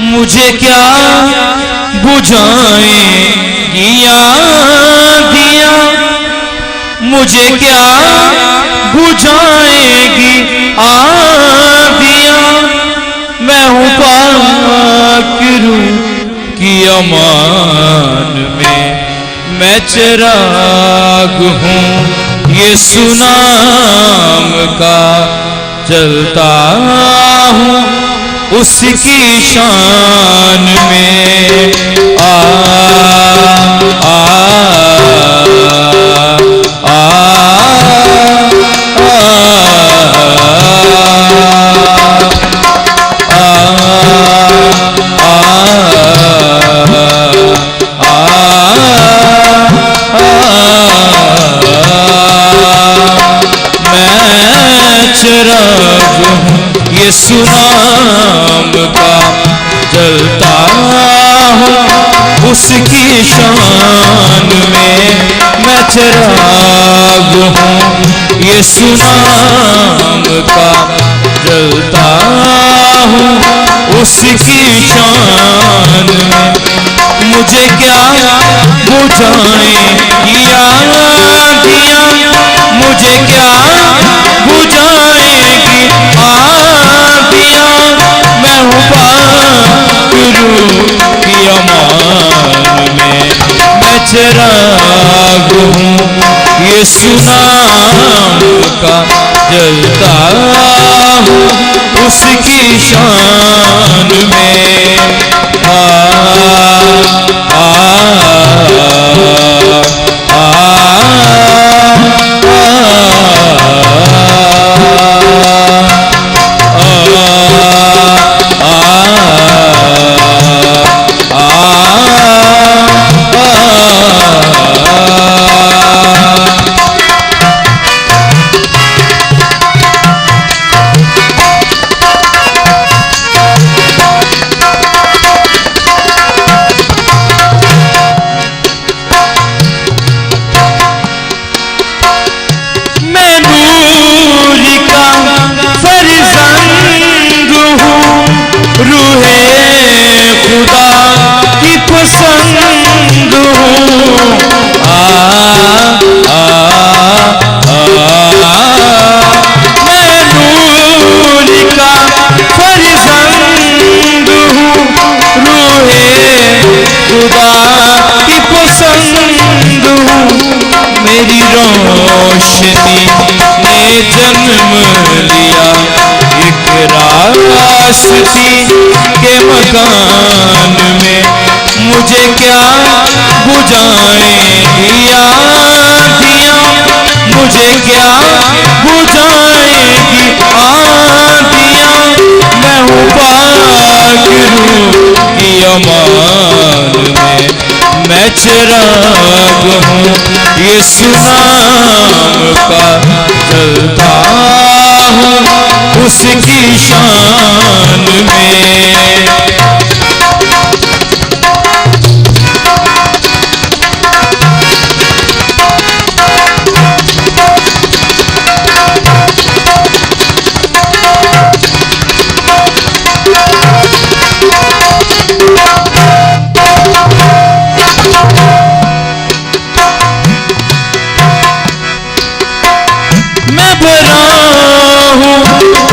मुझे क्या बुझाएंगी आँधियाँ, मुझे क्या बुझाएंगी आँधियाँ। मैं हूँ पाकिरों की अमान में, मैं चिराग हूँ यीशु नाम का, चलता हूँ उसकी शान में। आ आ आ यीशु नाम का, जलता हूँ उसकी शान में। मैं चिराग हूँ यीशु नाम का, जलता हूँ उसकी शान में। मुझे क्या बुझाएंगी आँधियाँ, मुझे क्या बुझाएंगी आँधियाँ। मैं हूँ पाकिरों की अमान में, मैं चिराग हूँ यीशु नाम का, जलता हूँ उसकी शान में। आ आ मेरी रोशनी ने जन्म लिया एक रास्ती के मकान में। मुझे क्या बुझाएंगी आँधियाँ, मुझे क्या बुझाएंगी आँधियाँ। मैं हूँ पाकिरों की अमान में, मैं चिराग हूँ यीशु नाम का, चलता हूँ उसकी शान में।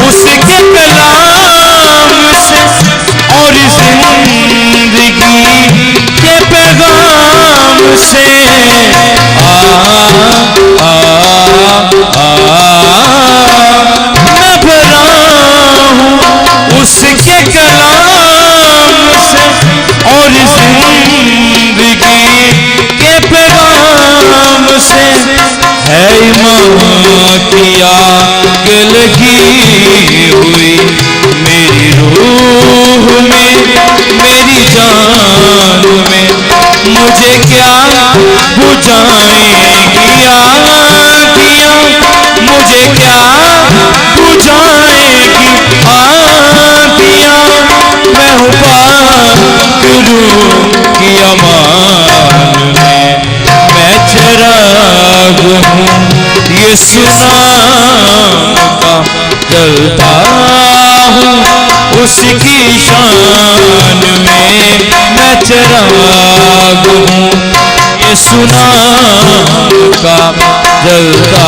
उसके कलाम से और जिंदगी के पैगाम से। मैं भरा हूँ उसके कलाम से और जिंदगी के पैगाम से। है माँ की आग लगी हुई मेरी रूह में, मेरी जान में। मुझे क्या बुझाएंगी आँधियाँ, मुझे क्या बुझाएंगी आँधियाँ। मैं हूँ पाकिरों की अमान में, मैं चिराग हूँ यीशु नाम का, जलता हूँ उसकी शान मैं चिराग हूँ, यीशु नाम का जलता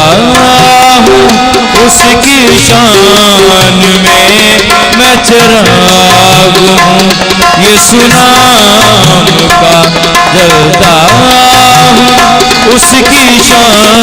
हूँ, उसकी शान में मैं चिराग हूँ, यीशु नाम का जलता हूँ, उसकी शान